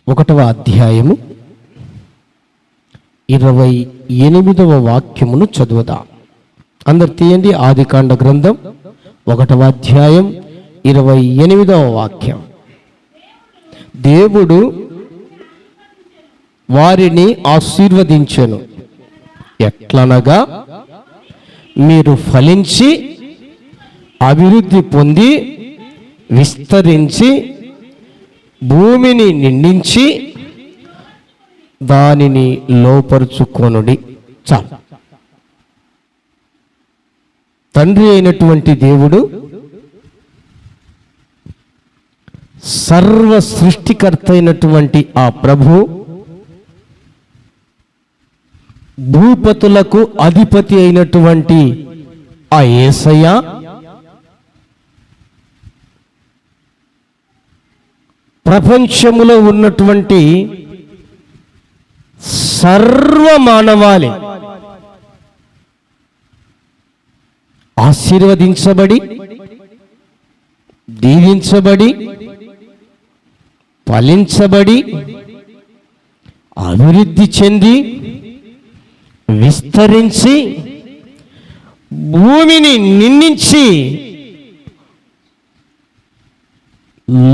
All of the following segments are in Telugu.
1వ అధ్యాయము 28వ వాక్యమును చదువుదాం. అందరు తీయండి. ఆదికాండ గ్రంథం 1వ అధ్యాయం 28వ వాక్యం. దేవుడు వారిని ఆశీర్వదించెను, ఎట్లనగా మీరు ఫలించి అభివృద్ధి పొంది విస్తరించి భూమిని నిండించి దానిని లోపరుచుకొనుడి. చాలు. తండ్రి అయినటువంటి దేవుడు, సర్వ సృష్టికర్త అయినటువంటి ఆ ప్రభు, భూపతులకు అధిపతి అయినటువంటి ఆ యేసయ్య ప్రపంచములో ఉన్నటువంటి సర్వ మానవాళి ఆశీర్వదించబడి, దీవించబడి, ఫలించబడి, అభివృద్ధి చెంది, విస్తరించి, భూమిని నిండించి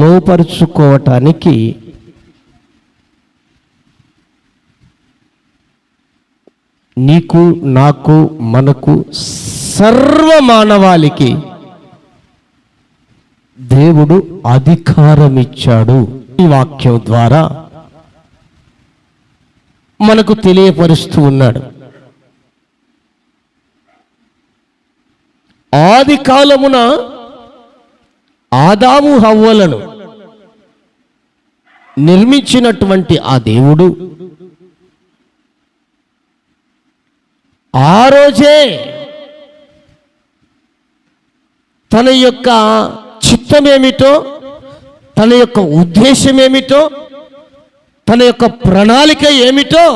లోపరుచుకోవటానికి నీకు, నాకు, మనకు, సర్వ మానవాళికి దేవుడు అధికారం ఇచ్చాడు. ఈ వాక్యం ద్వారా మనకు తెలియపరుస్తూ ఉన్నాడు. ఆది కాలమున ఆదాము హవ్వలను నిర్మించినటువంటి ఆ దేవుడు ఆ రోజే తన యొక్క చిత్తమేమిటో, తన యొక్క ఉద్దేశం ఏమిటో, తన యొక్క ప్రణాళిక ఏమిటో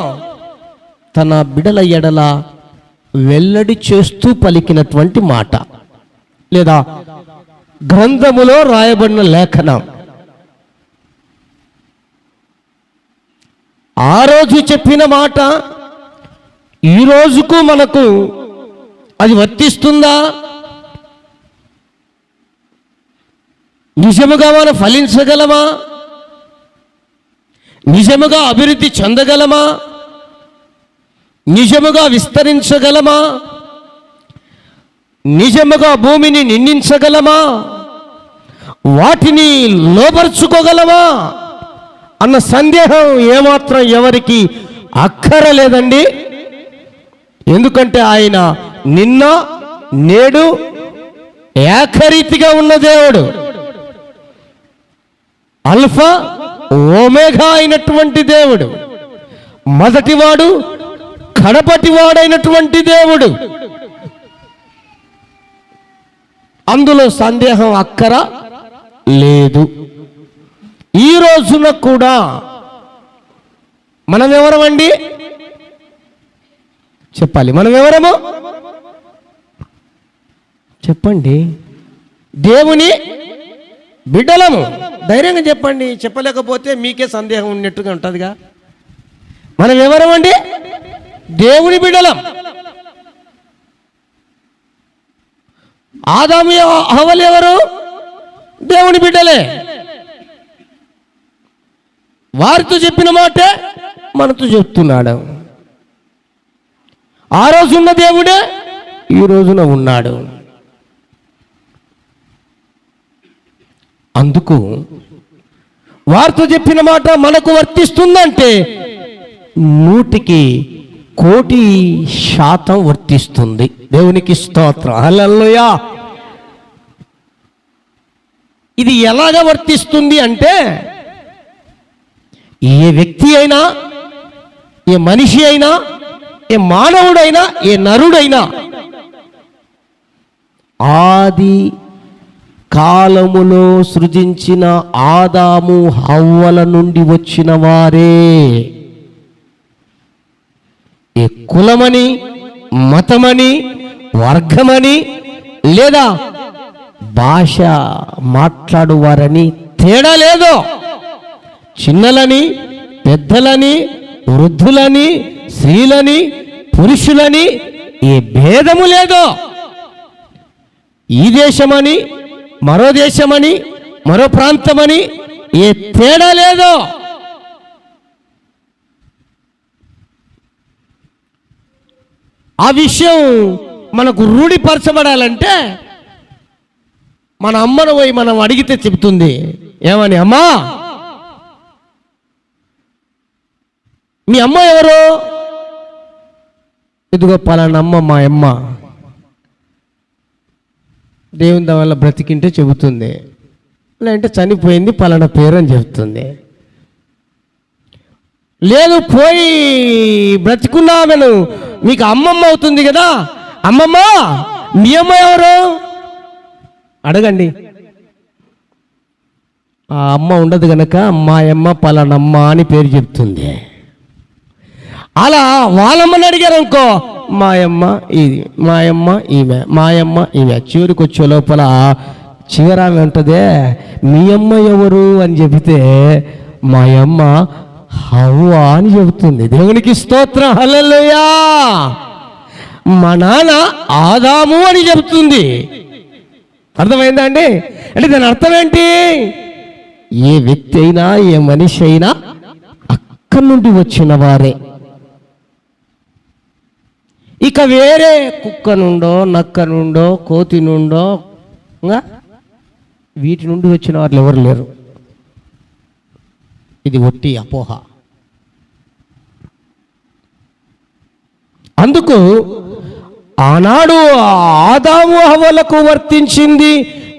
తన బిడల ఎడల వెల్లడి చేస్తూ పలికినటువంటి మాట, లేదా గ్రంథములో రాయబడిన లేఖనం. ఆ రోజు చెప్పిన మాట ఈ రోజుకు మనకు అది వర్తిస్తుందా? నిజముగా మనం ఫలించగలమా? నిజముగా అభివృద్ధి చెందగలమా? నిజముగా విస్తరించగలమా? నిజముగా భూమిని నిండించగలమా? వాటిని లోపరుచుకోగలమా అన్న సందేహం ఏమాత్రం ఎవరికి అక్కరలేదండి. ఎందుకంటే ఆయన నిన్న, నేడు ఏకరీతిగా ఉన్న దేవుడు, అల్ఫా ఓమేగా అయినటువంటి దేవుడు, మొదటివాడు కడపటివాడైనటువంటి దేవుడు. అందులో సందేహం అక్కర లేదు. ఈ రోజున కూడా మనం ఎవరమండి? చెప్పాలి. మనం ఎవరము? చెప్పండి. దేవుని బిడ్డలము. ధైర్యంగా చెప్పండి. చెప్పలేకపోతే మీకే సందేహం ఉన్నట్టుగా ఉంటుందిగా. మనం ఎవరమండి? దేవుని బిడ్డలం. ఆదాము హవ్వలు ఎవరు? దేవుని బిడ్డలే. వారితో చెప్పిన మాటే మనతో చెప్తున్నాడు. ఆ రోజున్న దేవుడే ఈ రోజున ఉన్నాడు. అందుకు వారితో చెప్పిన మాట మనకు వర్తిస్తుందంటే 100% వర్తిస్తుంది. దేవునికి స్తోత్రం. హల్లెలూయా. ఇది ఎలాగ వర్తిస్తుంది అంటే, ఏ వ్యక్తి అయినా, ఏ మనిషి అయినా, ఏ మానవుడైనా, ఏ నరుడైనా ఆది కాలములో సృజించిన ఆదాము హవ్వల నుండి వచ్చిన వారే. ఏ కులమని, మతమని, వర్గమని, లేదా భాష మాట్లాడువారని తేడా లేదు. చిన్నలని పెద్దలని, వృద్ధులని, స్త్రీలని, పురుషులని ఏ భేదము లేదు. ఈ దేశమని, మరో దేశమని, మరో ప్రాంతమని ఏ తేడా లేదు. ఆ విషయం మనకు రూఢిపరచబడాలంటే మన అమ్మను పోయి మనం అడిగితే చెబుతుంది. ఏమని? అమ్మా, మీ అమ్మ ఎవరు? ఇదిగో పలానా అమ్మ, మా అమ్మ దేవుని వల్ల బ్రతికింటే చెబుతుంది, లేదంటే చనిపోయింది పలానా పేరు అని చెబుతుంది. లేదు, పోయి బ్రతికున్నామను మీకు అమ్మమ్మ అవుతుంది కదా. అమ్మమ్మ, మీ అమ్మ ఎవరు అడగండి. ఆ అమ్మ ఉండదు కనుక మా అమ్మ పలానమ్మ అని పేరు చెప్తుంది. అలా వాళ్ళమ్మని అడిగారు అనుకో, మాయమ్మ ఇది, మాయమ్మ ఈమె, మాయమ్మ ఈమె. చివరికి వచ్చే లోపల చివరామె ఉంటుందే, మీ అమ్మ ఎవరు అని చెబితే మా అమ్మ హవ్వ అని చెబుతుంది. దేవునికి స్తోత్రం, హల్లెలూయా. మా నాన్న ఆదాము అని చెబుతుంది. అర్థమైందా అండి? అంటే దాని అర్థం ఏంటి? ఏ వ్యక్తి అయినా, ఏ మనిషి అయినా అక్కడి నుండి వచ్చిన వారే. ఇక వేరే కుక్క నుండో, నక్క నుండో, కోతి నుండో వీటి నుండి వచ్చిన వాళ్ళు ఎవరు లేరు. ఇది ఒట్టి అపోహ. అందుకు ఆనాడు ఆదాము హవ్వలకు వర్తించింది,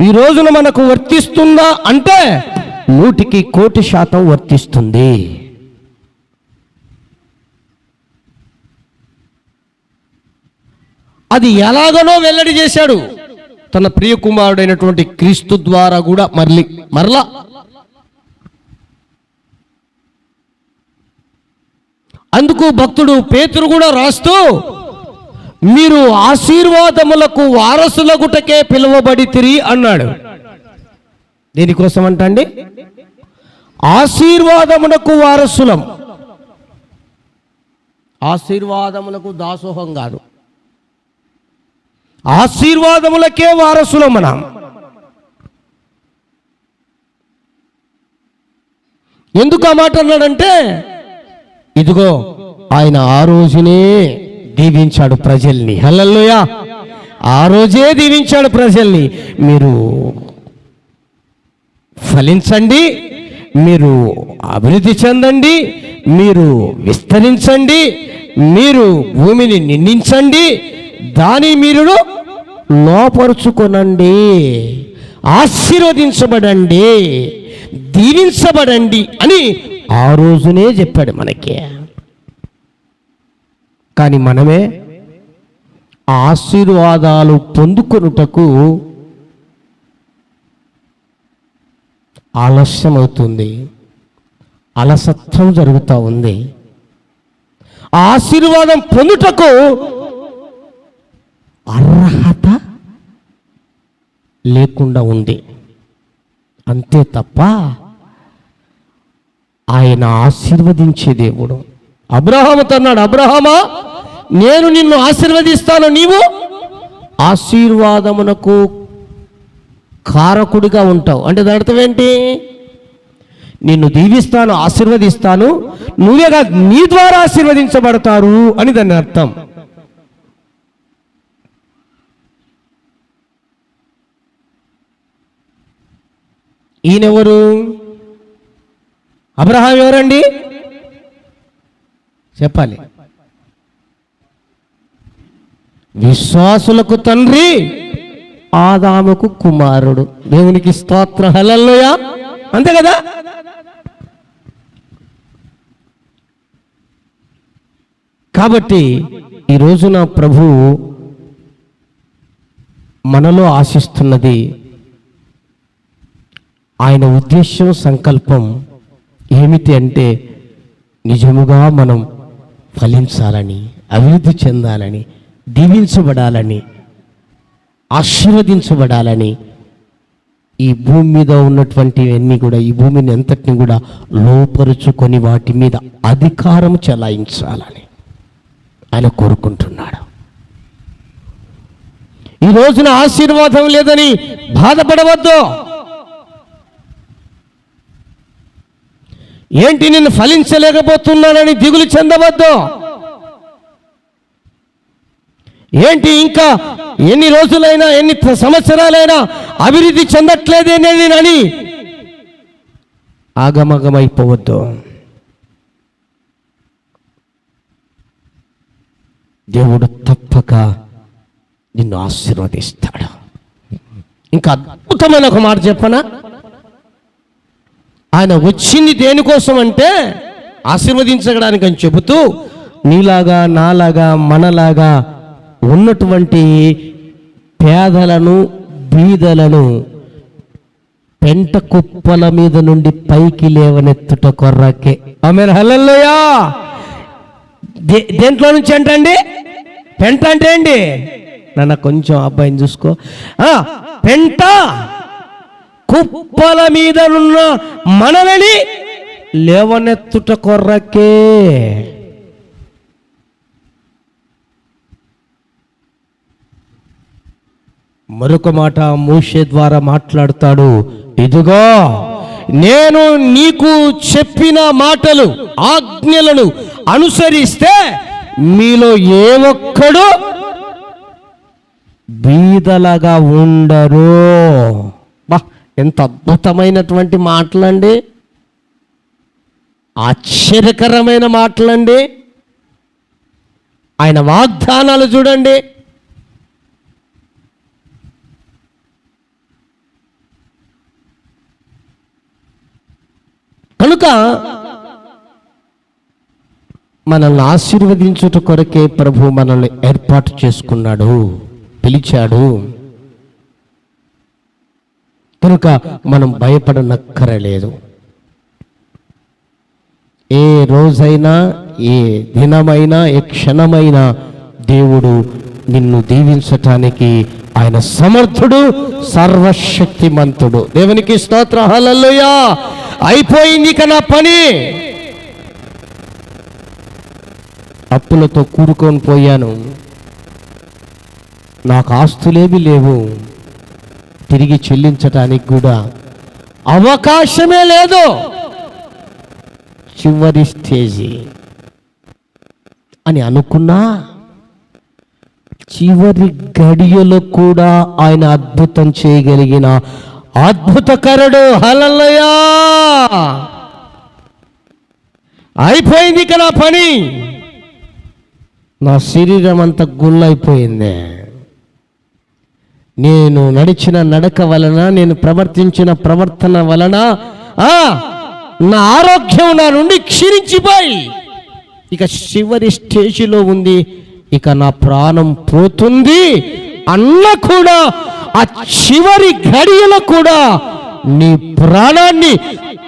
ఈ రోజున మనకు వర్తిస్తుందా అంటే 100% వర్తిస్తుంది. అది ఎలాగనో వెల్లడి చేశాడు తన ప్రియ కుమారుడైనటువంటి క్రీస్తు ద్వారా కూడా మరలా. అందుకు భక్తుడు పేతురు కూడా రాస్తూ, మీరు ఆశీర్వాదములకు వారసులగుటకే పిలువబడితిరి అన్నాడు. దేనికోసం అంటండి? ఆశీర్వాదమునకు వారసులం. ఆశీర్వాదములకు దాసోహం కాదు, ఆశీర్వాదములకే వారసులం మనం. ఎందుకు ఆ మాట అన్నాడంటే, ఇదిగో ఆయన ఆ రోజునే దీవించాడు ప్రజల్ని. హల్లెలూయా. ఆ రోజే దీవించాడు ప్రజల్ని. మీరు ఫలించండి, మీరు అభివృద్ధి చెందండి, మీరు విస్తరించండి, మీరు భూమిని నిండించండి, దాని మీరు లోపరుచుకొనండి, ఆశీర్వదించబడండి, దీవించబడండి అని ఆ రోజునే చెప్పాడు మనకి. కానీ మనమే ఆశీర్వాదాలు పొందుకొనుటకు ఆలస్యం అవుతుంది, అలసత్వం జరుగుతూ ఉంది. ఆశీర్వాదం పొందుటకు అర్హత లేకుండా ఉంది. అంతే తప్ప ఆయన ఆశీర్వదించే దేవుడు. అబ్రహాముతో అన్నాడు, అబ్రహామా, నేను నిన్ను ఆశీర్వదిస్తాను, నీవు ఆశీర్వాదమునకు కారకుడిగా ఉంటావు. అంటే దాని అర్థం ఏంటి? నిన్ను దీవిస్తాను, ఆశీర్వదిస్తాను, నువ్వే కాదు నీ ద్వారా ఆశీర్వదించబడతారు అని దాని అర్థం. ఈయనెవరు? అబ్రహాం ఎవరండి చెప్పాలి? విశ్వాసులకు తండ్రి, ఆదాముకు కుమారుడు. దేవునికి స్తోత్రం, హల్లెలూయా. అంతే కదా? కాబట్టి ఈ రోజున ప్రభు మనలో ఆశిస్తున్నది, ఆయన ఉద్దేశం, సంకల్పం ఏమిటి అంటే నిజముగా మనం ఫలించాలని, అభివృద్ధి చెందాలని, దీవించబడాలని, ఆశీర్వదించబడాలని, ఈ భూమి మీద ఉన్నటువంటివన్నీ కూడా, ఈ భూమిని ఎంతటిని కూడా లోపరుచుకొని వాటి మీద అధికారం చెలాయించాలని ఆయన కోరుకుంటున్నాడు. ఈ రోజున ఆశీర్వాదం లేదని బాధపడవద్దు. ఏంటి నేను ఫలించలేకపోతున్నానని దిగులు చెందవద్దు. ఏంటి ఇంకా ఎన్ని రోజులైనా ఎన్ని సంవత్సరాలైనా అభివృద్ధి చెందట్లేదేనని ఆగమగమైపోవద్దు. దేవుడు తప్పక నిన్ను ఆశీర్వదిస్తాడు. ఇంకా అద్భుతమైన ఒక మాట చెప్పనా, ఆయన వచ్చింది దేనికోసం అంటే ఆశీర్వదించడానికి అని చెబుతూ, నీలాగా నాలాగా మనలాగా ఉన్నటువంటి పేదలను బీదలను పెంట కుప్పల మీద నుండి పైకి లేవనెత్తుట కొర్రకే. ఆమేన్, హల్లెలూయా. దేంట్లో నుంచి అంటండి? పెంట అంటే ఏంటి? నాన్న కొంచెం అబ్బాయిని చూసుకో. పెంట కుప్పల మీద ఉన్న మనలని లేవనెత్తుట కొర్రకే. మరొక మాట మోషే ద్వారా మాట్లాడతాడు, ఇదిగో నేను నీకు చెప్పిన మాటలు ఆజ్ఞలను అనుసరిస్తే మీలో ఏ ఒక్కడు బీదలాగా ఉండరు. బా, ఎంత అద్భుతమైనటువంటి మాటలండి, ఆశ్చర్యకరమైన మాటలండి. ఆయన వాగ్దానాలు చూడండి. కనుక మనల్ని ఆశీర్వదించుట కొరకే ప్రభు మనల్ని ఏర్పాటు చేసుకున్నాడు, పిలిచాడు. కనుక మనం భయపడనక్కరలేదు. ఏ రోజైనా, ఏ దినమైనా, ఏ క్షణమైనా దేవుడు నిన్ను దీవించటానికి ఆయన సమర్థుడు, సర్వశక్తిమంతుడు. దేవునికి స్తోత్రం, హల్లెలూయా. అయిపోయింది ఇక నా పని. అప్పులతో కూడుకొని పోయాను, నాకు ఆస్తులేవి లేవు, తిరిగి చెల్లించటానికి కూడా అవకాశమే లేదు. చివరి స్టేజీ అని అనుకున్నా, చివరి గడియలో కూడా ఆయన అద్భుతం చేయగలిగిన అద్భుతకరుడు. హల్లెలూయా. అయిపోయింది ఇక నా పని. నా శరీరం అంతా గుల్లైపోయింది. నేను నడిచిన నడక వలన, నేను ప్రవర్తించిన ప్రవర్తన వలన నా ఆరోగ్యం నా నుండి క్షీణించిపోయి ఇక చివరి స్టేజిలో ఉంది. ఇక నా ప్రాణం పోతుంది అన్న కూడా ఆ చివరి గడియలో కూడా నీ ప్రాణాన్ని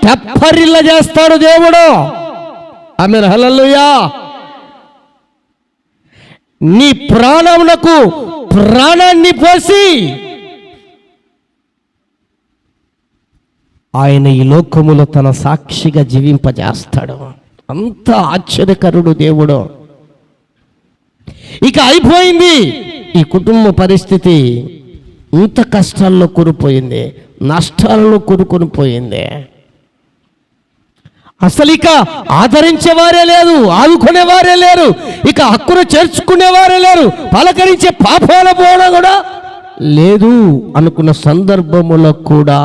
తెప్పరిల్ల చేస్తాడు దేవుడు. ఆమేన్, హల్లెలూయా. నీ ప్రాణమునకు ప్రాణాన్ని పోసి ఆయన ఈ లోకములో తన సాక్షిగా జీవింపజేస్తాడు. అంత ఆశ్చర్యకరుడు దేవుడు. ఇక అయిపోయింది. ఈ కుటుంబ పరిస్థితి ఇంత కష్టాల్లో కూరుకుపోయింది, నష్టాలలో కూరుకొని పోయింది. అసలు ఇక ఆదరించేవారే లేరు, ఆదుకునేవారే లేరు, ఇక హక్కును చేర్చుకునేవారే లేరు, పలకరించే పాపాల బోధ కూడా లేదు అనుకున్న సందర్భములో కూడా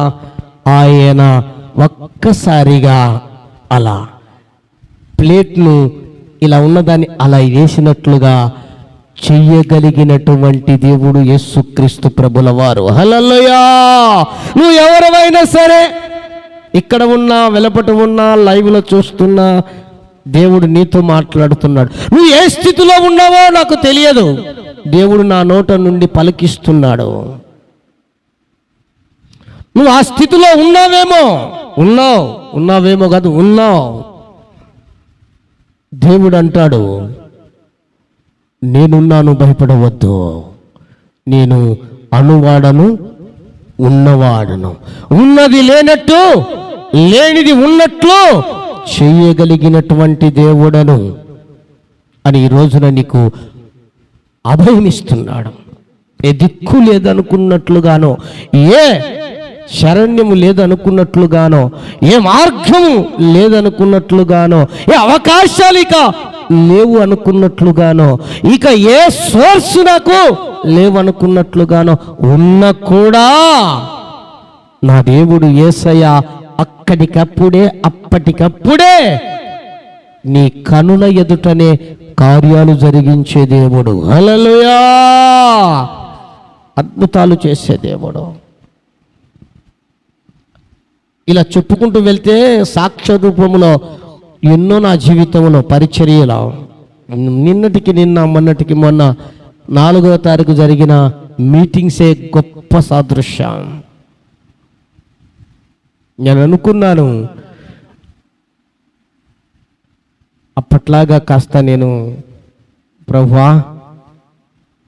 ఆయన ఒక్కసారిగా అలా ప్లేట్ను ఇలా ఉన్నదాన్ని అలా వేసినట్లుగా చెయ్యగలిగినటువంటి దేవుడు యేసుక్రీస్తు ప్రభుల వారు. హల్లెలూయా. నువ్వు ఎవరైనా సరే, ఇక్కడ ఉన్నా, వెలపట ఉన్నా, లైవ్లో చూస్తున్నా, దేవుడు నీతో మాట్లాడుతున్నాడు. నువ్వు ఏ స్థితిలో ఉన్నావో నాకు తెలియదు, దేవుడు నా నోట నుండి పలికిస్తున్నాడు. నువ్వు ఆ స్థితిలో ఉన్నావేమో కాదు, ఉన్నావు. దేవుడు అంటాడు, నేనున్నాను, భయపడవద్దు, నేను అనువాడను, ఉన్నవాడును, ఉన్నది లేనట్టు లేనిది ఉన్నట్లు చేయగలిగినటువంటి దేవుడను అని ఈ రోజున నీకు అభయమిస్తున్నాడు. ఏ దిక్కు లేదనుకున్నట్లుగానో, ఏ శరణ్యము లేదనుకున్నట్లుగానో, ఏ మార్గము లేదనుకున్నట్లుగానో, ఏ అవకాశాలు ఇక లేవు అనుకున్నట్లుగానో, ఇక ఏ సోర్స్ నాకు లేవనుకున్నట్లుగానో ఉన్న కూడా నా దేవుడు యేసయ్య అప్పటికప్పుడే నీ కనుల ఎదుటనే కార్యాలు జరిగించే దేవుడు. హల్లెలూయా! అద్భుతాలు చేసే దేవుడు. ఇలా చెప్పుకుంటూ వెళ్తే సాక్ష్య రూపంలో ఎన్నో నా జీవితంలో పరిచర్యలో నిన్నటికి నిన్న మొన్నటికి మొన్న 4వ తారీఖు జరిగిన మీటింగ్సే గొప్ప సాదృశ్యం. నేను అనుకున్నాను అప్పట్లాగా కాస్త నేను ప్రభువా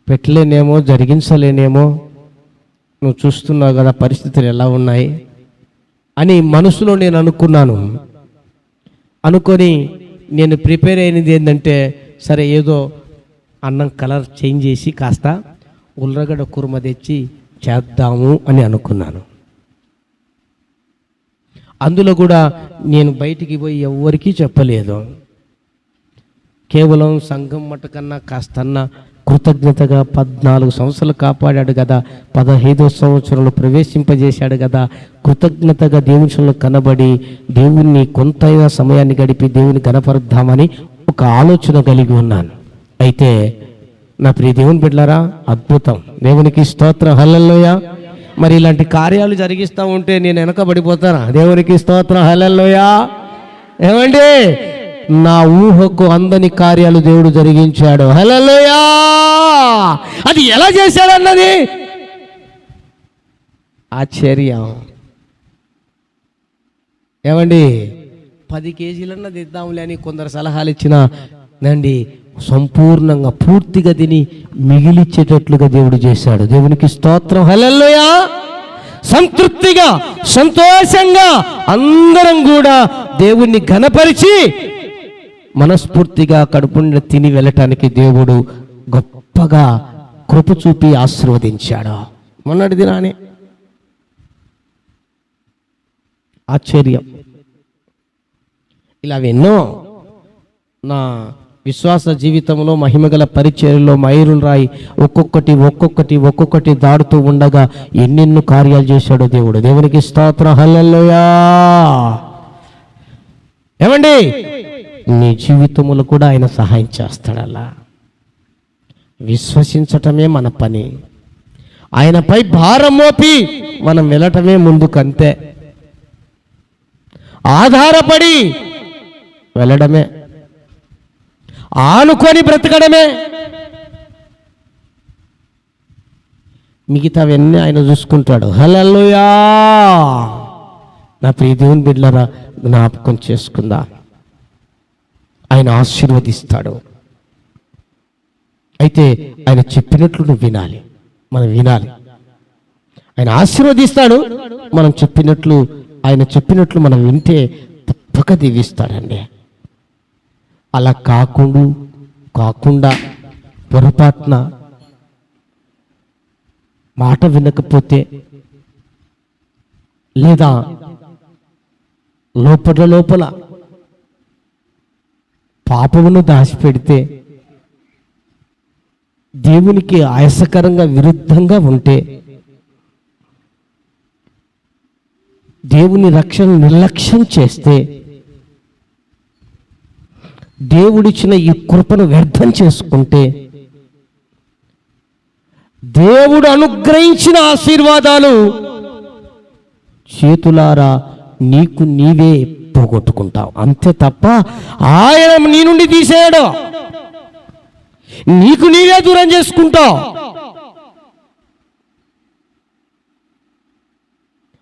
పెట్టలేనేమో, జరిగించలేనేమో, నువ్వు చూస్తున్నావు కదా పరిస్థితులు ఎలా ఉన్నాయి అని మనసులో నేను అనుకున్నాను. అనుకొని నేను ప్రిపేర్ అయినది ఏంటంటే, సరే ఏదో అన్నం కలర్ చేంజ్ చేసి కాస్త ఉల్లగడ్డ కుర్మ తెచ్చి చేద్దాము అని అనుకున్నాను. అందులో కూడా నేను బయటికి పోయి ఎవ్వరికీ చెప్పలేదు. కేవలం సంఘం మటుకన్నా కాస్తన్నా కృతజ్ఞతగా 14 సంవత్సరాలు కాపాడాడు కదా, 15వ సంవత్సరంలో ప్రవేశింపజేశాడు కదా, కృతజ్ఞతగా దేవునిలో కనబడి దేవుణ్ణి కొంతైనా సమయాన్ని గడిపి దేవుని కనపరుద్దామని ఒక ఆలోచన కలిగి ఉన్నాను. అయితే నా ప్రియ దేవుని బిడ్డలారా, అద్భుతం, దేవునికి స్తోత్రం, హల్లెలూయా. మరి ఇలాంటి కార్యాలు జరిగిస్తూ ఉంటే నేను వెనకబడిపోతానా? దేవునికి స్తోత్రం, హల్లెలూయా. ఏమండి, నా ఊహకు అందని కార్యాలు దేవుడు జరిగించాడు. హల్లెలూయా. అది ఎలా చేశాడన్నది ఆశ్చర్యం. ఏమండి, 10 కేజీలన్నా తెద్దాంలే అని కొందరు సలహాలు ఇచ్చినా నండి సంపూర్ణంగా పూర్తిగా తిని మిగిలిచ్చేటట్లుగా దేవుడు చేశాడు. దేవునికి స్తోత్రం, హల్లెలూయా. సంతృప్తిగా సంతోషంగా అందరం కూడా దేవుణ్ణి ఘనపరిచి మనస్ఫూర్తిగా కడుపుండి తిని వెళ్ళటానికి దేవుడు గొప్పగా కృప చూపి ఆశీర్వదించాడు. మొన్నటి దినానే ఆశ్చర్యం. ఇలా ఎన్నో నా విశ్వాస జీవితంలో మహిమగల పరిచర్యలో మైరులు రాయి ఒక్కొక్కటి దాడుతూ ఉండగా ఎన్నెన్నో కార్యాలు చేశాడు దేవుడు. దేవునికి స్తోత్రం, హల్లెలూయా. ఏమండి, నీ జీవితములో కూడా ఆయన సహాయం చేస్తాడు. అలా విశ్వసించటమే మన పని. ఆయనపై భారం మోపి మనం వెళ్ళటమే ముందుకంతే. ఆధారపడి వెళ్ళడమే, ఆనుకొని బ్రతకడమే. మిగతావన్నీ ఆయన చూసుకుంటాడు. హల్లెలూయా. నా ప్రియ దేవుని బిడ్డలారా, జ్ఞాపకం చేసుకుందా, ఆయన ఆశీర్వదిస్తాడు. అయితే ఆయన చెప్పినట్లు నువ్వు వినాలి, మనం వినాలి. ఆయన ఆశీర్వదిస్తాడు, మనం చెప్పినట్లు, ఆయన చెప్పినట్లు మనం వింటే తప్పక దీవిస్తాడండి. అలా కాకుండా పొరపాటున మాట వినకపోతే, లేదా లోపల పాపమును దాచిపెడితే, దేవునికి ఆయాసకరంగా విరుద్ధంగా ఉంటే, దేవుని రక్షణ నిర్లక్ష్యం చేస్తే, దేవుడిచ్చిన ఈ కృపను వ్యర్థం చేసుకుంటే, దేవుడు అనుగ్రహించిన ఆశీర్వాదాలు చేతులారా నీకు నీవే పోగొట్టుకుంటావు. అంతే తప్ప ఆయన నీ నుండి తీసేయడు, నీకు నీవే దూరం చేసుకుంటావు.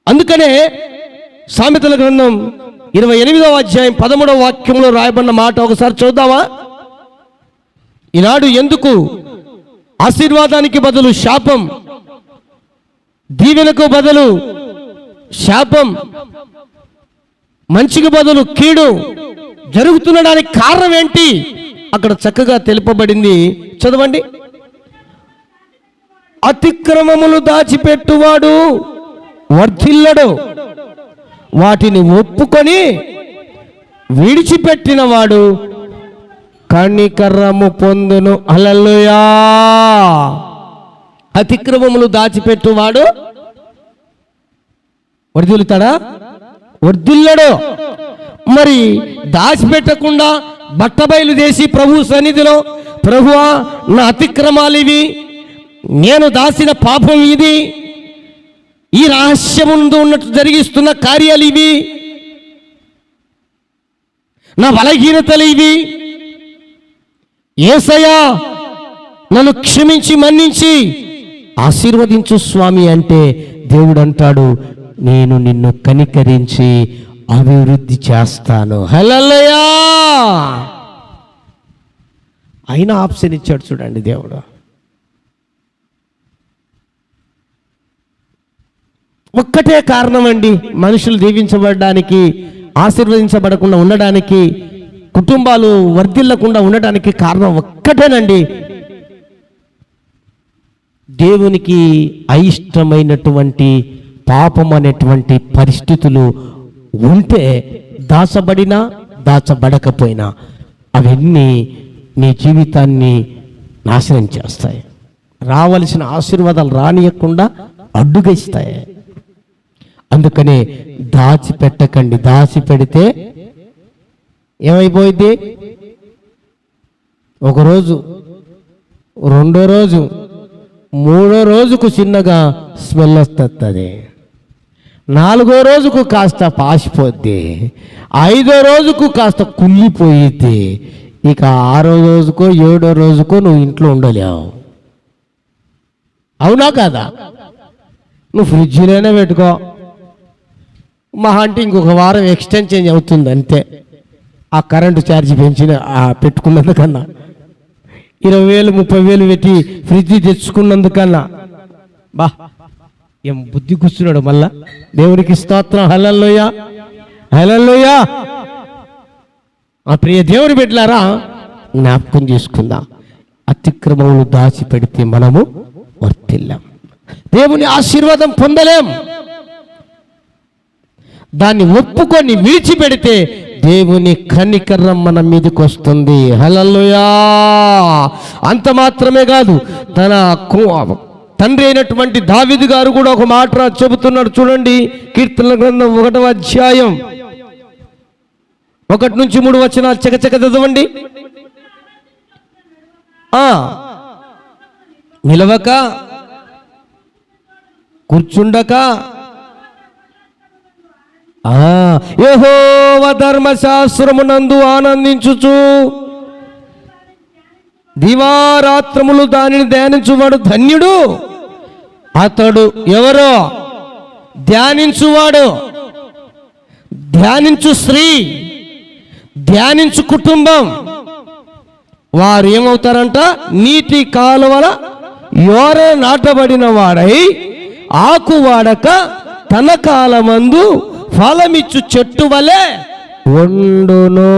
అందుకనే సామెతల గ్రంథం 28వ అధ్యాయం 13వ వాక్యంలో రాయబడిన మాట ఒకసారి చూద్దామా? ఈనాడు ఎందుకు ఆశీర్వాదానికి బదులు శాపం దీవెనకు బదులు శాపం, మంచికి బదులు కీడు జరుగుతుండడానికి కారణం ఏంటి? అక్కడ చక్కగా తెలుపబడింది. చదవండి. అతిక్రమములు దాచిపెట్టువాడు వర్ధిల్లడు, వాటిని ఒప్పుకొని విడిచిపెట్టిన వాడు కనికరము పొందును. హల్లెలూయా. అతిక్రమములు దాచిపెట్టువాడు వర్ధిల్లుతాడా? వర్ధిల్లడు. మరి దాచిపెట్టకుండా బట్టబయలు చేసి ప్రభు సన్నిధిలో, ప్రభువా నా అతిక్రమాలు ఇవి, నేను దాచిన పాపం ఇది, ఈ రహస్యముందు ఉన్నట్టు జరిగిస్తున్న కార్యాలు ఇవి, నా బలహీనతలు ఇవి, యేసయ్యా నన్ను క్షమించి మన్నించి ఆశీర్వదించు స్వామి అంటే దేవుడు అంటాడు, నేను నిన్ను కనికరించి అభివృద్ధి చేస్తాను. హల్లెలూయా. అయినా ఆప్షన్ ఇచ్చాడు చూడండి దేవుడు. ఒక్కటే కారణం అండి మనుషులు దీవించబడడానికి, ఆశీర్వదించబడకుండా ఉండడానికి, కుటుంబాలు వర్ధిల్లకుండా ఉండడానికి కారణం ఒక్కటేనండి. దేవునికి అయిష్టమైనటువంటి పాపం అనేటువంటి పరిస్థితులు ఉంటే, దాచబడినా దాచబడకపోయినా అవన్నీ నీ జీవితాన్ని నాశనం చేస్తాయి. రావలసిన ఆశీర్వాదాలు రానియకుండా అడ్డుగిస్తాయి. అందుకనే దాచిపెట్టకండి. దాచిపెడితే ఏమైపోయింది? ఒకరోజు, రెండో రోజు, మూడో రోజుకు చిన్నగా స్మెల్ వస్తుంది, నాలుగో రోజుకు కాస్త పాసిపోద్ది, ఐదో రోజుకు కాస్త కుళ్ళిపోయిద్ది, ఇక ఆరో రోజుకో ఏడో రోజుకో నువ్వు ఇంట్లో ఉండలేవు. అవునా కాదా? నువ్వు ఫ్రిడ్జ్లోనే పెట్టుకో, మహా అంటే ఇంకొక వారం ఎక్స్టెన్షన్ అవుతుంది అంతే. ఆ కరెంటు ఛార్జ్ పెంచిన పెట్టుకున్నందుకన్నా, 20,000 30,000 పెట్టి ఫ్రిడ్జ్ తెచ్చుకున్నందుకన్నా. బా ఏం బుద్ధి కూర్చున్నాడు మళ్ళా. దేవునికి స్తోత్రం. హల్లెలూయా, హల్లెలూయా. ఆ ప్రియ దేవుని బిడ్డలారా, జ్ఞాపకం చేసుకుందాం. అతిక్రమములు దాచిపెడితే మనము వర్తిల్లాం, దేవుని ఆశీర్వాదం పొందలేం. దాన్ని ఒప్పుకొని విడిచిపెడితే దేవుని కనికరం మన మీదకి వస్తుంది. హల్లెలూయా. అంత మాత్రమే కాదు, తన తండ్రి అయినటువంటి దావీదు గారు కూడా ఒక మాట చెబుతున్నాడు చూడండి. కీర్తనల గ్రంథం 1వ అధ్యాయం 1 నుంచి 3 వచనాలు చకచక చదవండి. నిలవక కూర్చుండక యెహోవా ధర్మశాస్త్రమునందు ఆనందించుచు దివారాత్రములు దానిని ధ్యానించువాడు ధన్యుడు. అతడు ఎవరో? ధ్యానించువాడు, ధ్యానించు స్త్రీ, ధ్యానించు కుటుంబం. వారు ఏమవుతారంట? నీటి కాలువల యోర నాటబడిన వాడై ఆకు వాడక తన కాలమందు ఫలమిచ్చు చెట్టు వలె ఉండును.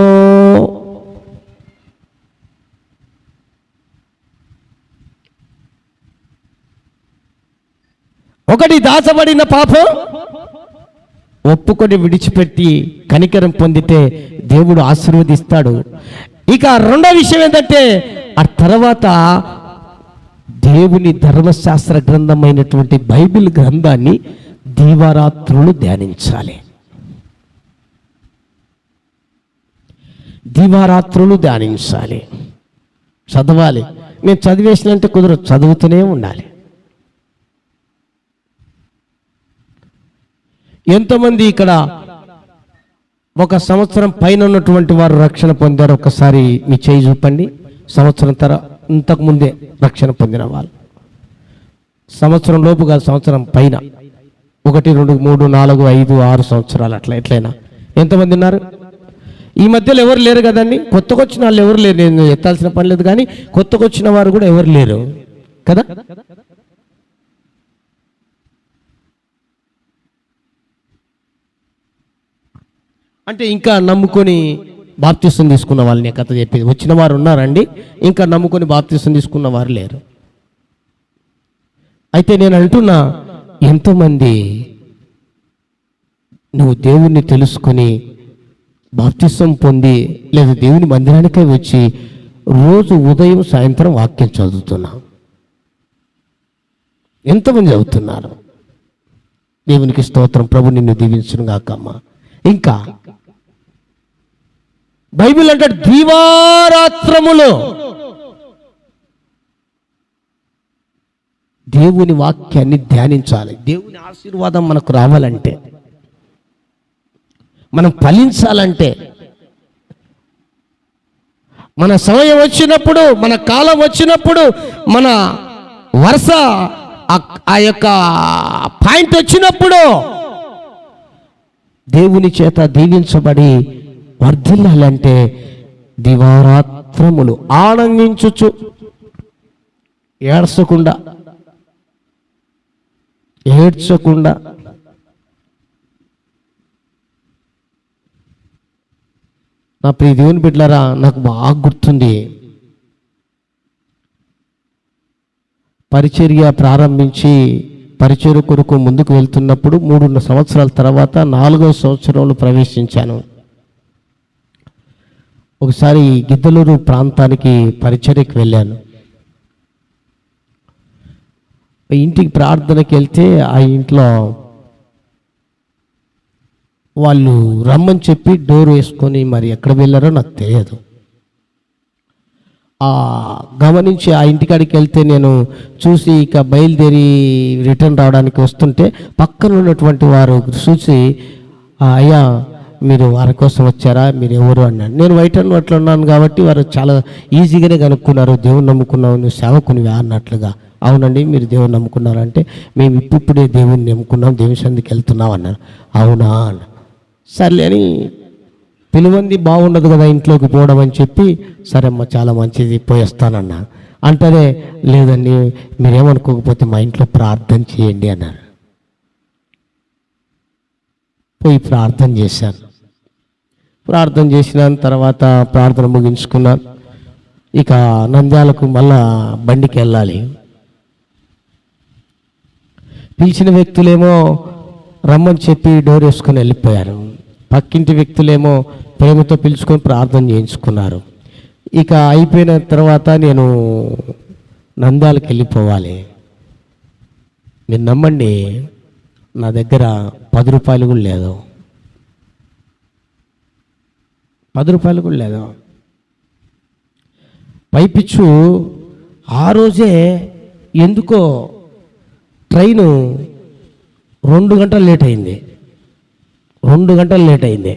ఒకటి దాచబడిన పాపం ఒప్పుకొని విడిచిపెట్టి కనికరం పొందితే దేవుడు ఆశీర్వదిస్తాడు. ఇక రెండో విషయం ఏంటంటే, ఆ తర్వాత దేవుని ధర్మశాస్త్ర గ్రంథమైనటువంటి బైబిల్ గ్రంథాన్ని దీవారాత్రులు ధ్యానించాలి. దీవారాత్రులు ధ్యానించాలి, చదవాలి. నేను చదివేసినంటే కుదరదు, చదువుతూనే ఉండాలి. ఎంతోమంది ఇక్కడ 1 సంవత్సరం పైన ఉన్నటువంటి వారు రక్షణ పొందారు? ఒకసారి మీ చేయి చూపండి. సంవత్సరం ఇంతకు ముందే రక్షణ పొందిన వాళ్ళు, సంవత్సరం లోపు కాదు, సంవత్సరం పైన, 1 2 3 4 5 6 సంవత్సరాలు అట్లా ఎట్లయినా ఎంతమంది ఉన్నారు? ఈ మధ్యలో ఎవరు లేరు కదండి. కొత్తగా వచ్చిన వాళ్ళు ఎవరు లేరు. నేను ఎత్తాల్సిన పని లేదు, కానీ కొత్తగా వచ్చిన వారు కూడా ఎవరు లేరు కదా. అంటే ఇంకా నమ్ముకొని బాప్తిసం తీసుకున్న వాళ్ళని కథ చెప్పేది. వచ్చిన వారు ఉన్నారండి, ఇంకా నమ్ముకొని బాప్తిసం తీసుకున్న వారు లేరు. అయితే నేను అంటున్నా, ఎంతోమంది నువ్వు దేవుణ్ణి తెలుసుకొని బాప్తిసం పొంది లేదా దేవుని మందిరానికై వచ్చి రోజు ఉదయం సాయంత్రం వాక్యం చదువుతున్నావు. ఎంతమంది చదువుతున్నారు? దేవునికి స్తోత్రం. ప్రభు నిన్ను దీవించును గాకమ్మా. ఇంకా బైబిల్ అంటే దీవారాత్రములో దేవుని వాక్యాన్ని ధ్యానించాలి. దేవుని ఆశీర్వాదం మనకు రావాలంటే, మనం ఫలించాలంటే, మన సమయం వచ్చినప్పుడు, మన కాలం వచ్చినప్పుడు, మన వరుస ఆ యొక్క పాయింట్ వచ్చినప్పుడు దేవుని చేత దీవించబడి వర్ధిల్లాలంటే దివారాత్రములు ఆనందించుచు ఏడ్చకుండా నా ప్రియ దేవుని బిడ్డలారా, నాకు బాగా గుర్తుంది, పరిచర్య ప్రారంభించి పరిచర్య కొరకు ముందుకు వెళ్తున్నప్పుడు 3 సంవత్సరాల తర్వాత 4వ సంవత్సరంలో ప్రవేశించాను. ఒకసారి గిద్దలూరు ప్రాంతానికి పరిచర్యకు వెళ్ళాను. ఇంటికి ప్రార్థనకి వెళ్తే ఆ ఇంట్లో వాళ్ళు రమ్మని చెప్పి డోర్ వేసుకొని మరి ఎక్కడ వెళ్ళారో నాకు తెలియదు. గమనించి ఆ ఇంటికాడికి వెళ్తే నేను చూసి ఇక బయలుదేరి రిటర్న్ రావడానికి వస్తుంటే పక్కన ఉన్నటువంటి వారు చూసి, అయ్యా మీరు వారి కోసం వచ్చారా, మీరు ఎవరు అన్నాడు. నేను వైట్ అండ్ అట్లా ఉన్నాను కాబట్టి వారు చాలా ఈజీగానే కనుక్కున్నారు. దేవుని నమ్ముకున్నావు, నువ్వు సేవకునివా అన్నట్లుగా. అవునండి, మీరు దేవుని నమ్ముకున్నారంటే మేము ఇప్పుడే దేవుని నమ్ముకున్నాం, దేవుని సందికి వెళ్తున్నాం అన్నారు. అవునా అన్న. సర్లే అని పిలువంది బాగుండదు కదా ఇంట్లోకి పోవడం అని చెప్పి, సరే అమ్మ చాలా మంచిది పోయేస్తానన్నా. అంటేనే లేదండి మీరేమనుకోకపోతే మా ఇంట్లో ప్రార్థన చేయండి అన్నారు. పోయి ప్రార్థన చేశాను. ప్రార్థన చేసిన తర్వాత ప్రార్థన ముగించుకున్నాను. ఇక నంద్యాలకు మళ్ళా బండికి వెళ్ళాలి. పిలిచిన వ్యక్తులేమో రమ్మని చెప్పి డోర్ వేసుకొని వెళ్ళిపోయారు. పక్కింటి వ్యక్తులేమో ప్రేమతో పిలుచుకొని ప్రార్థన చేయించుకున్నారు. ఇక అయిపోయిన తర్వాత నేను నంద్యాలకు వెళ్ళిపోవాలి. మీరు నమ్మండి, నా దగ్గర 10 రూపాయలు కూడా లేదు. 10 రూపాయలు కూడా లేదు. పైపిచ్చు ఆ రోజే ఎందుకో ట్రైను 2 గంటలు లేట్ అయింది. 2 గంటలు లేట్ అయింది.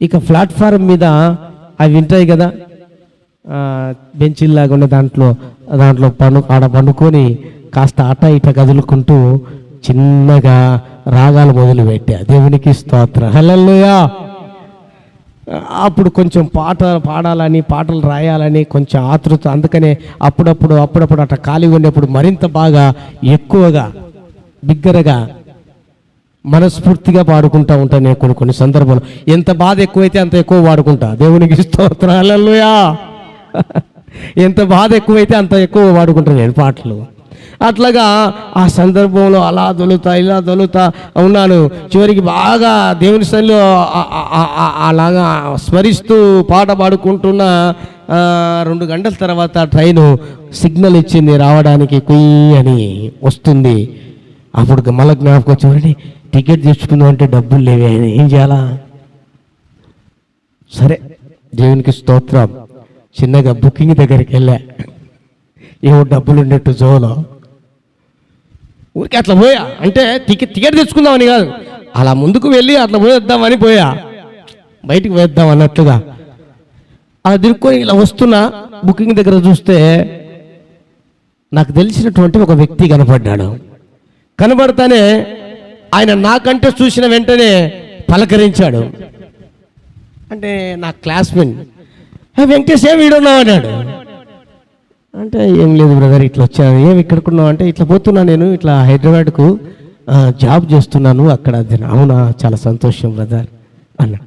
ఇక ప్లాట్ఫారం మీద అవి ఉంటాయి కదా, బెంచిల్లాగా ఉన్న దాంట్లో ఆడ పండుకొని కాస్త అట ఇట కదులుకుంటూ చిన్నగా రాగాలు మొదలు పెట్టా. దేవునికి స్తోత్రం, హల్లెలూయా. అప్పుడు కొంచెం పాడాలని, పాటలు రాయాలని కొంచెం ఆతృత. అందుకనే అప్పుడప్పుడు అట్లా ఖాళీగా ఉండేప్పుడు మరింత బాగా ఎక్కువగా బిగ్గరగా మనస్ఫూర్తిగా పాడుకుంటా ఉంటాను నేను కొన్ని సందర్భాలు. ఎంత బాధ ఎక్కువైతే అంత ఎక్కువ పాడుకుంటా. దేవునికి స్తోత్రం, హల్లెలూయా. ఎంత బాధ ఎక్కువైతే అంత ఎక్కువ పాడుకుంటాను నేను పాటలు. అట్లాగా ఆ సందర్భంలో అలా ఇలా దొలుతా ఉన్నాను. చివరికి బాగా దేవుని సన్నిధిలో అలాగా స్మరిస్తూ పాట పాడుకుంటున్న 2 గంటల తర్వాత ట్రైను సిగ్నల్ ఇచ్చింది రావడానికి, కుయ్యి అని వస్తుంది. అప్పుడు మళ్ళీ జ్ఞాపకం వచ్చి, టికెట్ తెచ్చుకుందాం అంటే డబ్బులు లేవే, ఏం చేయాలా? సరే దేవునికి స్తోత్రం, చిన్నగా బుకింగ్ దగ్గరికి వెళ్ళా. ఏవో డబ్బులు ఉండేట్టు జోలో ఊరికి అట్లా పోయా. అంటే టికెట్ తెచ్చుకుందామని కాదు, అలా ముందుకు వెళ్ళి అట్లా పోయేద్దామని పోయా, బయటికి పోయేద్దాం అన్నట్లుగా. అలా తిరుక్కొని ఇలా వస్తున్నా, బుకింగ్ దగ్గర చూస్తే నాకు తెలిసినటువంటి ఒక వ్యక్తి కనపడ్డాడు. కనబడతానే ఆయన నాకంటే చూసిన వెంటనే పలకరించాడు. అంటే నా క్లాస్మేట్, వెంకటేష్ ఏమి వీడున్నావు అన్నాడు. అంటే ఏం లేదు బ్రదర్, ఇట్లా వచ్చాను. ఏమి ఇక్కడికున్నావు అంటే, ఇట్లా పోతున్నా నేను ఇట్లా హైదరాబాద్కు జాబ్ చేస్తున్నాను అక్కడ. అవునా, చాలా సంతోషం బ్రదర్ అన్నాడు.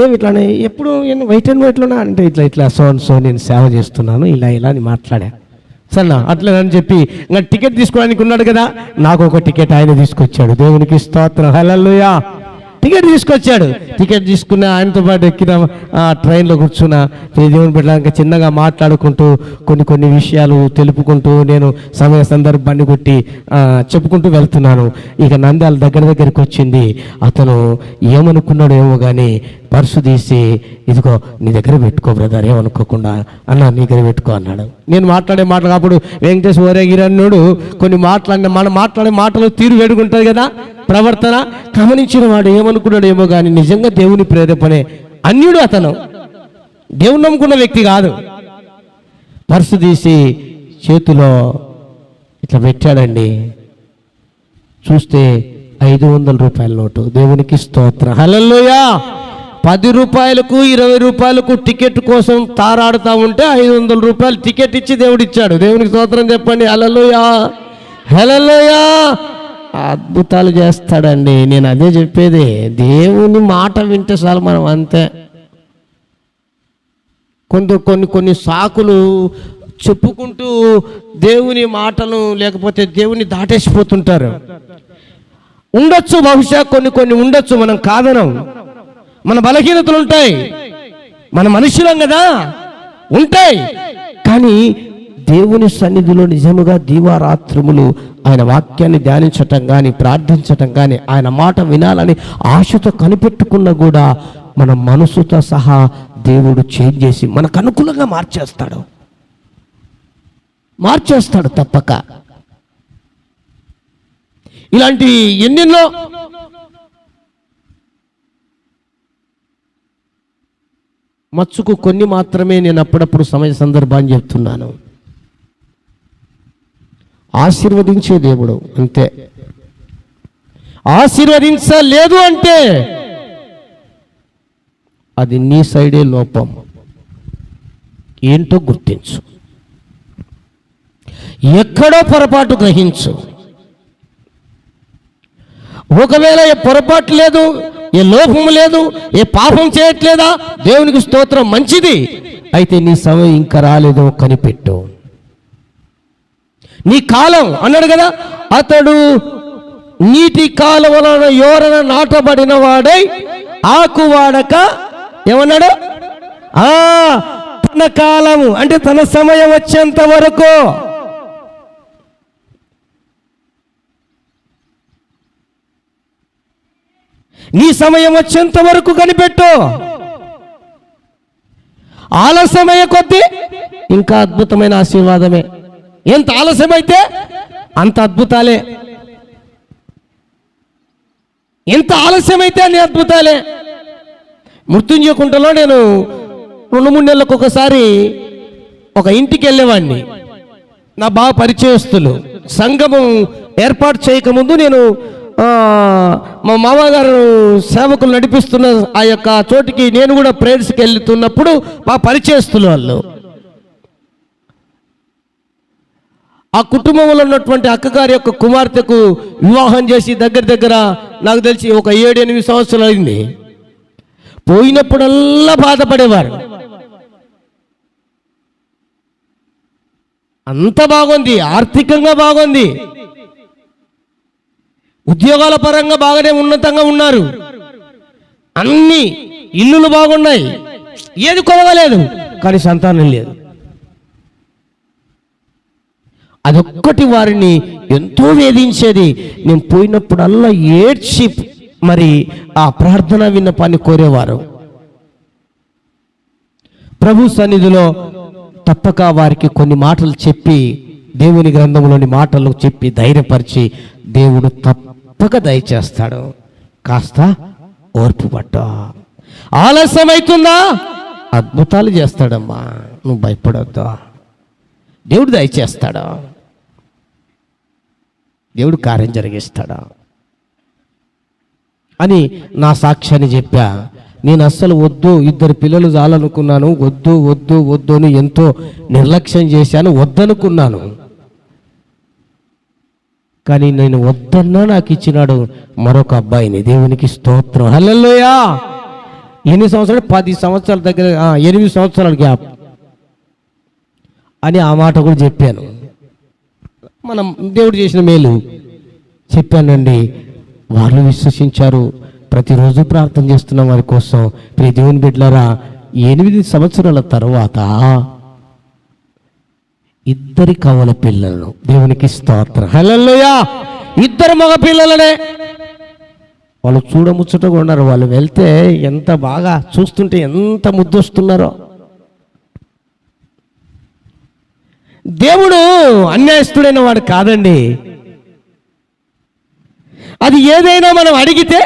ఏమి ఇట్లానే ఎప్పుడు వైట్ అండ్ వైట్లోనా అంటే ఇట్లా సో నేను సేవ చేస్తున్నాను ఇలా అని మాట్లాడా. సరేనా అట్లా అని చెప్పి ఇంకా టికెట్ తీసుకోవడానికి ఉన్నాడు కదా, నాకు ఒక టికెట్ ఆయన తీసుకొచ్చాడు. దేవునికి స్తోత్రం, హల్లెలూయా. టికెట్ తీసుకొచ్చాడు. టికెట్ తీసుకున్న ఆయనతో పాటు ఎక్కిన ట్రైన్లో కూర్చున్న దేవుని బిడ్డ ఇంకా చిన్నగా మాట్లాడుకుంటూ కొన్ని విషయాలు తెలుపుకుంటూ నేను సమయ సందర్భాన్ని కొట్టి చెప్పుకుంటూ వెళ్తున్నాను. ఇక నంద్యాల దగ్గరికి వచ్చింది. అతను ఏమనుకున్నాడు ఏమో కానీ పర్సు తీసి, ఇదిగో నీ దగ్గర పెట్టుకో బ్రదర్, ఏమనుకోకుండా అన్న నీ దగ్గర పెట్టుకో అన్నాడు. నేను మాట్లాడే మాటలు అప్పుడు వెంకటేష్ ఓరేగిరన్నాడు. కొన్ని మనం మాట్లాడే మాటలు తీరు వేడుకుంటుంది కదా, ప్రవర్తన గమనించిన వాడు ఏమనుకున్నాడు ఏమో కానీ నిజంగా దేవుని ప్రేరేపణే. అన్యుడు అతను, దేవుని నమ్ముకున్న వ్యక్తి కాదు. పర్సు తీసి చేతిలో ఇట్లా పెట్టాడండి. చూస్తే 500 రూపాయల నోటు. దేవునికి స్తోత్రం, హల్లెలూయా. 10 రూపాయలకు 20 రూపాయలకు టికెట్ కోసం తారాడుతూ ఉంటే 500 రూపాయలు టికెట్ ఇచ్చి దేవుడు ఇచ్చాడు. దేవునికి స్తోత్రం చెప్పండి, హల్లెలూయా, హల్లెలూయా. అద్భుతాలు చేస్తాడండి. నేను అదే చెప్పేది, దేవుని మాట వింటే చాలు మనం, అంతే. కొన్ని సాకులు చెప్పుకుంటూ దేవుని మాటలు లేకపోతే దేవుని దాటేసిపోతుంటారు. ఉండొచ్చు, బహుశా కొన్ని ఉండొచ్చు, మనం కాదనం. మన బలహీనతలు ఉంటాయి, మన మనుషులం కదా, ఉంటాయి. కానీ దేవుని సన్నిధిలో నిజముగా దీవారాత్రములు ఆయన వాక్యాన్ని ధ్యానించటం కానీ ప్రార్థించటం కానీ ఆయన మాట వినాలని ఆశతో కనిపెట్టుకున్నా కూడా మన మనసుతో సహా దేవుడు చేంజ్ చేసి మనకు అనుకూలంగా మార్చేస్తాడు తప్పక. ఇలాంటి ఎన్నెన్నో మచ్చుకు కొన్ని మాత్రమే నేను అప్పుడప్పుడు సమయ సందర్భాన్ని చెప్తున్నాను. ఆశీర్వదించే దేవుడు అంతే. ఆశీర్వదించలేదు అంటే అది నీ సైడే లోపం, ఏంటో గుర్తించు. ఎక్కడో పొరపాటు గ్రహించు. ఒకవేళ ఏ పొరపాటు లేదు, ఏ లోపం లేదు, ఏ పాపం చేయట్లేదా, దేవునికి స్తోత్రం, మంచిది. అయితే నీ సమయం ఇంకా రాలేదో కనిపెట్టు. నీ కాలం అన్నాడు కదా, అతడు నీటి కాలువలన యోరన నాటబడిన వాడై ఆకు వాడక ఏమన్నాడు, తన కాలము అంటే తన సమయం వచ్చేంత వరకు నీ సమయం వచ్చేంత వరకు కనిపెట్టు. ఆలస్యమయ్యే కొద్దీ ఇంకా అద్భుతమైన ఆశీర్వాదమే. ఎంత ఆలస్యమైతే అంత అద్భుతాలే, ఎంత ఆలస్యమైతే అన్ని అద్భుతాలే. మృత్యుంజయకుంటలో నేను 2-3 నెలలకు ఒకసారి ఒక ఇంటికి వెళ్ళేవాడిని. నా బాగా పరిచయస్తులు. సంగమం ఏర్పాటు చేయకముందు నేను మా మామగారు సేవకులు నడిపిస్తున్న ఆ యొక్క చోటికి నేను కూడా ప్రేయర్స్కి వెళ్తున్నప్పుడు మా పరిచయస్తులు వాళ్ళు. ఆ కుటుంబంలో ఉన్నటువంటి అక్కగారి యొక్క కుమార్తెకు వివాహం చేసి దగ్గర నాకు తెలిసి ఒక 7-8 సంవత్సరాలు అయింది. పోయినప్పుడల్లా బాధపడేవారు. అంత బాగుంది, ఆర్థికంగా బాగుంది, ఉద్యోగాల పరంగా బాగానే ఉన్నతంగా ఉన్నారు, అన్ని ఇల్లులు బాగున్నాయి, ఏది కొనవలేదు, కానీ సంతానం లేదు. అదొక్కటి వారిని ఎంతో వేధించేది. నేను పోయినప్పుడల్లా ఏడ్చి మరి ఆ ప్రార్థన విన్నపాన్ని కోరేవారు. ప్రభు సన్నిధిలో తప్పక వారికి కొన్ని మాటలు చెప్పి, దేవుని గ్రంథంలోని మాటలు చెప్పి ధైర్యపరిచి దేవుడు తప్పక దయచేస్తాడు. కాస్త ఓర్పు పట్టు. ఆలస్యమవుతుందా, అద్భుతాలు చేస్తాడమ్మా, నువ్వు భయపడొద్దు. దేవుడు దయచేస్తాడా, దేవుడు కార్యం జరిగిస్తాడా అని నా సాక్ష్యాన్ని చెప్పా. నేను అస్సలు వద్దు, 2 పిల్లలు చాలనుకున్నాను, వద్దు అని ఎంతో నిర్లక్ష్యం చేశాను, వద్దనుకున్నాను. కానీ నేను వద్దన్నా నాకు ఇచ్చినాడు మరొక అబ్బాయిని. దేవునికి స్తోత్రం. హల్లెలూయా. ఎన్ని సంవత్సరాలు? 10 సంవత్సరాల దగ్గర, 8 సంవత్సరాల గ్యాప్ అని ఆ మాట కూడా చెప్పాను. మనం దేవుడు చేసిన మేలు చెప్పానండి. వాళ్ళు విశ్వసించారు. ప్రతిరోజు ప్రార్థన చేస్తున్న వారి కోసం. ప్రియ దేవుని బిడ్డలారా, 8 సంవత్సరాల తర్వాత 2 కవల పిల్లలను, దేవునికి స్తోత్రం. హల్లెలూయా. 2 మగ పిల్లలనే. వాళ్ళు చూడముచ్చటగా ఉన్నారు. వాళ్ళు వెళ్తే ఎంత బాగా, చూస్తుంటే ఎంత ముద్దొస్తున్నారో. దేవుడు అన్యాయస్తుడైన వాడు కాదండి. అది ఏదైనా మనం అడిగితే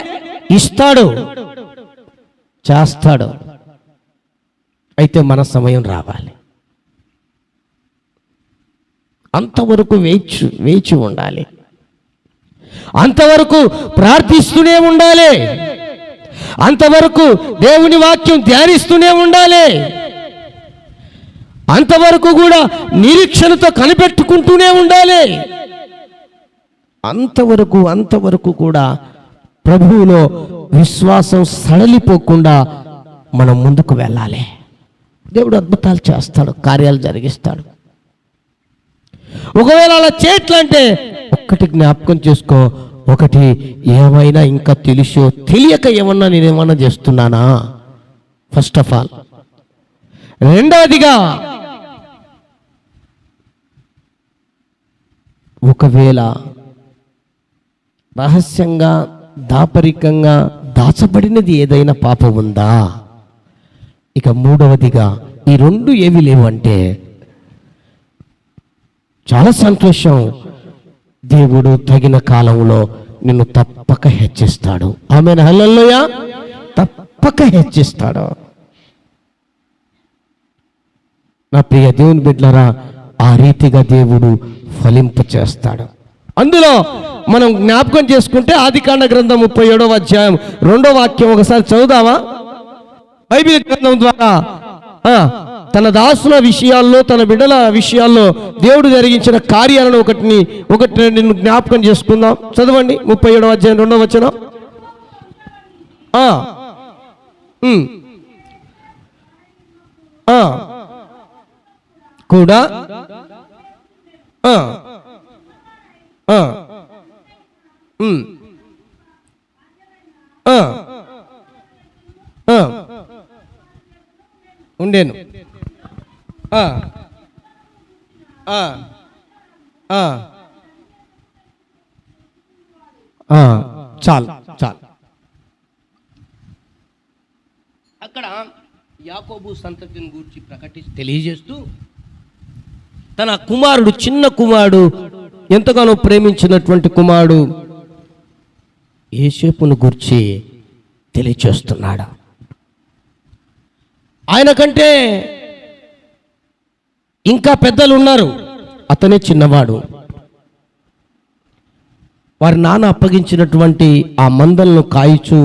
ఇస్తాడు, చేస్తాడు. అయితే మన సమయం రావాలి. అంతవరకు వేచి ఉండాలి. అంతవరకు ప్రార్థిస్తూనే ఉండాలి. అంతవరకు దేవుని వాక్యం ధ్యానిస్తూనే ఉండాలి. అంతవరకు కూడా నిరీక్షణతో కనిపెట్టుకుంటూనే ఉండాలి. అంతవరకు కూడా ప్రభువులో విశ్వాసం సడలిపోకుండా మనం ముందుకు వెళ్ళాలి. దేవుడు అద్భుతాలు చేస్తాడు, కార్యాలు జరిగిస్తాడు. ఒకవేళ అలా చేయట్లంటే ఒక్కటి జ్ఞాపకం చేసుకో. ఒకటి, ఏమైనా ఇంకా తెలుసో తెలియక నేనేమన్నా చేస్తున్నానా? First of all. రెండవదిగా, ఒకవేళ రహస్యంగా దాపరికంగా దాచబడినది ఏదైనా పాపం ఉందా? ఇక మూడవదిగా, ఈ 2 ఏవి లేవంటే చాలా సంతోషం. దేవుడు తగిన కాలంలో నిన్ను తప్పక హెచ్చిస్తాడు. ఆమేన్. హల్లెలూయా. తప్పక హెచ్చిస్తాడు. నా ప్రియ దేవుని బిడ్డలారా, ఆ రీతిగా దేవుడు ఫలింప చేస్తాడు. అందులో మనం జ్ఞాపకం చేసుకుంటే ఆదికాండ గ్రంథం 37వ అధ్యాయం 2వ వాక్యం ఒకసారి చదువుదామా? బైబిల్ గ్రంథం ద్వారా తన దాసుల విషయాల్లో, తన బిడ్డల విషయాల్లో దేవుడు జరిగించిన కార్యాలను ఒకటి రెండు జ్ఞాపకం చేసుకుందాం. చదవండి. 37వ అధ్యాయం 2వ వచనం. కూడా ఉండేను. చాలు. అక్కడ యాకోబు సంతతిని గూర్చి తెలియజేస్తూ తన కుమారుడు, చిన్న కుమారుడు, ఎంతగానో ప్రేమించినటువంటి కుమారుడు యోసేపును గూర్చి తెలియచేస్తున్నాడు. ఆయన కంటే ఇంకా పెద్దలు ఉన్నారు, అతనే చిన్నవాడు. వారి నాన్న అప్పగించినటువంటి ఆ మందలను కాయిచు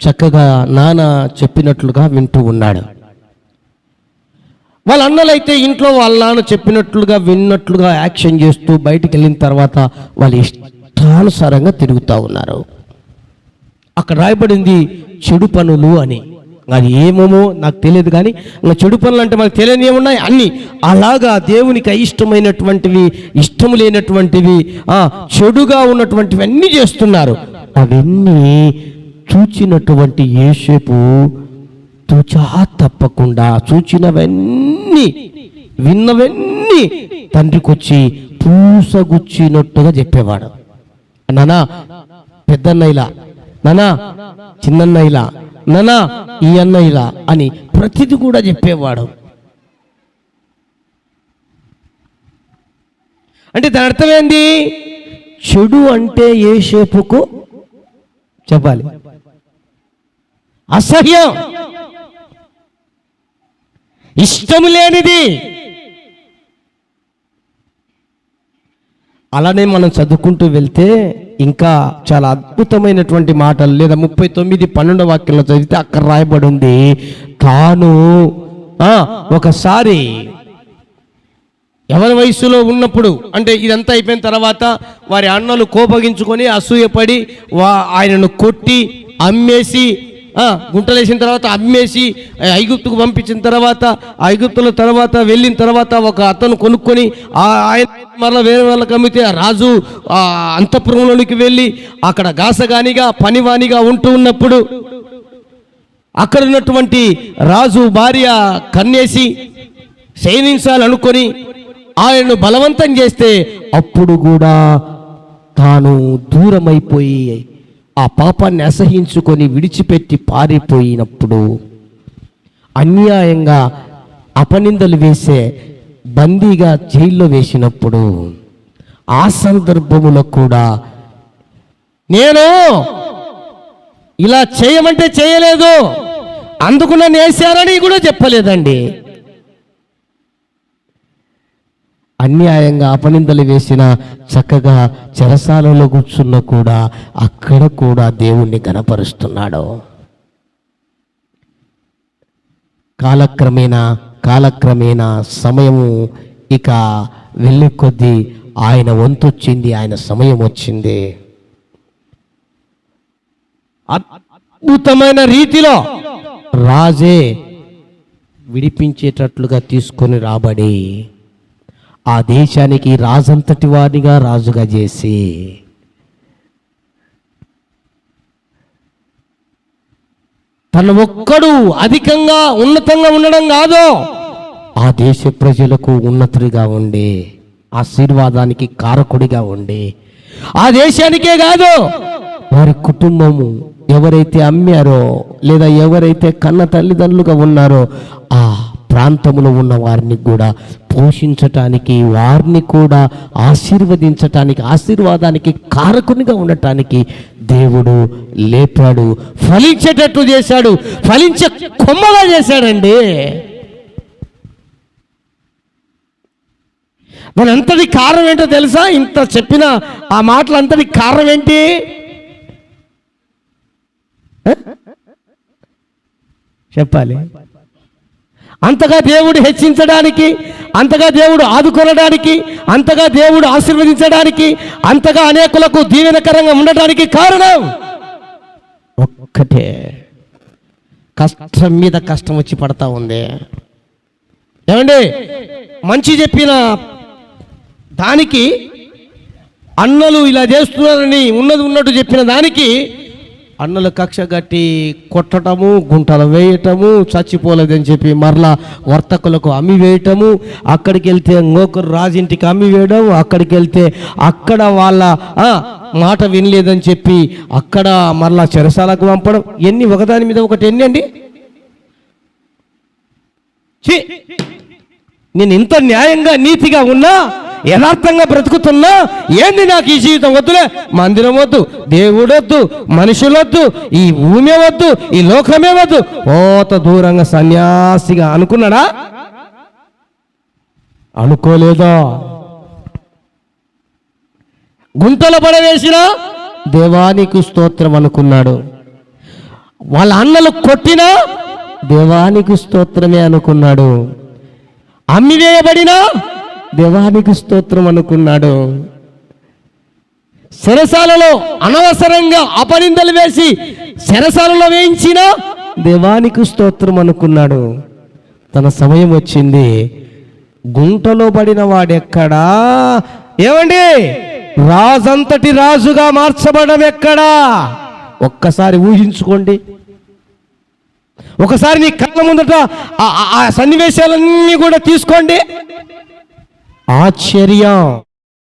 చక్కగా నాన్న చెప్పినట్లుగా వింటూ ఉన్నాడు. వాళ్ళ అన్నలైతే ఇంట్లో వాళ్ళ నాన్న చెప్పినట్లుగా విన్నట్లుగా యాక్షన్ చేస్తూ బయటికి వెళ్ళిన తర్వాత వాళ్ళ ఇష్టానుసారంగా తిరుగుతూ ఉన్నారు. అక్కడ రాయబడింది చెడు పనులు అని. అది ఏమేమో నాకు తెలియదు, కానీ ఇంకా చెడు పనులు అంటే మనకు తెలియని ఏమున్నాయి అన్నీ. అలాగా దేవునికి అయిష్టమైనటువంటివి, ఇష్టం లేనటువంటివి, చెడుగా ఉన్నటువంటివి అన్నీ చేస్తున్నారు. అవన్నీ చూచినటువంటి యోసేపు తూచా తప్పకుండా చూచినవన్నీ, విన్నవన్నీ తండ్రికి వచ్చి పూసగుచ్చినట్టుగా చెప్పేవాడు. నానా పెద్దన్న ఇలా, నానా చిన్నన్న ఇలా, నానా ఈ అన్న ఇలా అని ప్రతిది కూడా చెప్పేవాడు. అంటే దాని అర్థం ఏంది? చెడు అంటే యోసేపుకు చెప్పాలి అసహ్యం, ఇష్టం లేనిది. అలానే మనం చదువుకుంటూ వెళ్తే ఇంకా చాలా అద్భుతమైనటువంటి మాటలు, లేదా 39:12 వాక్యంలో చదివితే అక్కడ రాయబడి ఉంది, తాను ఒకసారి ఎవరి వయసులో ఉన్నప్పుడు అంటే ఇదంతా అయిపోయిన తర్వాత వారి అన్నలు కోపగించుకొని అసూయపడి ఆయనను కొట్టి అమ్మేసి గుంటలేసిన తర్వాత అమ్మేసి ఐగుప్తుకు పంపించిన తర్వాత ఐగుప్తుల తర్వాత వెళ్ళిన తర్వాత ఒక అతను కొనుక్కొని ఆయన మరలా వేరే వాళ్ళకి అమ్మితే ఆ రాజు అంతఃపురంలోనికి వెళ్ళి అక్కడ గాసగానిగా పనివానిగా ఉంటూ ఉన్నప్పుడు అక్కడ ఉన్నటువంటి రాజు భార్య కన్నేసి శయనించాలనుకొని ఆయనను బలవంతం చేస్తే అప్పుడు కూడా తాను దూరమైపోయి ఆ పాపాన్ని అసహించుకొని విడిచిపెట్టి పారిపోయినప్పుడు అన్యాయంగా అపనిందలు వేసే బందీగా జైల్లో వేసినప్పుడు ఆ సందర్భములో కూడా నేను ఇలా చేయమంటే చేయలేదు, అందుకు నన్ను వేశారని కూడా చెప్పలేదండి. అన్యాయంగా అపనిందలు వేసిన చక్కగా చెరసాలలో కూర్చున్న కూడా అక్కడ కూడా దేవుణ్ణి గణపరుస్తున్నాడు. కాలక్రమేణా సమయము ఇక వెళ్ళే కొద్దీ ఆయన వంతు వచ్చింది, ఆయన సమయం వచ్చింది. అద్భుతమైన రీతిలో రాజే విడిపించేటట్లుగా తీసుకొని రాబడి ఆ దేశానికి రాజంతటి వారిగా రాజుగా చేసి తన ఒక్కడు అధికంగా ఉన్నతంగా ఉండడం కాదు, ఆ దేశ ప్రజలకు ఉన్నతుడిగా ఉండి ఆశీర్వాదానికి కారకుడిగా ఉండి ఆ దేశానికే కాదు వారి కుటుంబము ఎవరైతే అమ్మారో లేదా ఎవరైతే కన్న తల్లిదండ్రులుగా ఉన్నారో ఆ ప్రాంతంలో ఉన్న వారిని కూడా పోషించటానికి, వారిని కూడా ఆశీర్వదించటానికి, ఆశీర్వాదానికి కారకునిగా ఉండటానికి దేవుడు లేపాడు, ఫలించేటట్టు చేశాడు, ఫలించే కొమ్మగా చేశాడండి. మన అంతటి కారణం ఏంటో తెలుసా? ఇంత చెప్పిన ఆ మాటలు అంతటి కారణం ఏంటి? చెప్పాలి. అంతగా దేవుడు హెచ్చించడానికి, అంతగా దేవుడు ఆదుకొనడానికి, అంతగా దేవుడు ఆశీర్వదించడానికి, అంతగా అనేకులకు దీవెనకరంగా ఉండటానికి కారణం ఒక్కటే, కష్టం మీద కష్టం వచ్చి పడతా ఉంది. ఏమండి, మంచి చెప్పిన దానికి అన్నలు ఇలా చేస్తున్నారని ఉన్నది ఉన్నట్టు చెప్పిన దానికి అన్నలు కక్ష కట్టి కొట్టటము, గుంటలు వేయటము, చచ్చిపోలేదని చెప్పి మరలా వర్తకులకు అమ్మి వేయటము, అక్కడికి వెళ్తే ఇంకొకరు రాజింటికి అమ్మి వేయడం, అక్కడికి వెళ్తే అక్కడ వాళ్ళ మాట వినలేదని చెప్పి అక్కడ మరలా చెరసాలకు పంపడం, ఎన్ని ఒకదాని మీద ఒకటి ఎన్ని అండి. నేను ఇంత న్యాయంగా నీతిగా ఉన్నా, యథార్థంగా బ్రతుకుతున్నా, ఏంది నాకు ఈ జీవితం వద్దులే, మందిరం వద్దు, దేవుడు వద్దు, మనుషులొద్దు, ఈ భూమి వద్దు, ఈ లోకమే వద్దు, ఓత దూరంగా సన్యాసిగా అనుకున్నాడా? అనుకోలేదా? గుంటలో పడవేసినా దేవానికి స్తోత్రం అనుకున్నాడు. వాళ్ళ అన్నలు కొట్టినా దేవానికి స్తోత్రమే అనుకున్నాడు. అమ్మివేయబడినా దేవానికి స్తోత్రం అనుకున్నాడు. చెరసాలలో అనవసరంగా అపనిందలు వేసి చెరసాలలో వేయించినా దేవానికి స్తోత్రం అనుకున్నాడు. తన సమయం వచ్చింది. గుంటలో పడిన వాడెక్కడా? ఏమండి, రాజంతటి రాజుగా మార్చబడడం ఎక్కడా? ఒక్కసారి ఊహించుకోండి. ఒకసారి నీ కళ్ళ ముందట ఆ సన్నివేశాలన్నీ కూడా తీసుకోండి. ఆశ్చర్యం.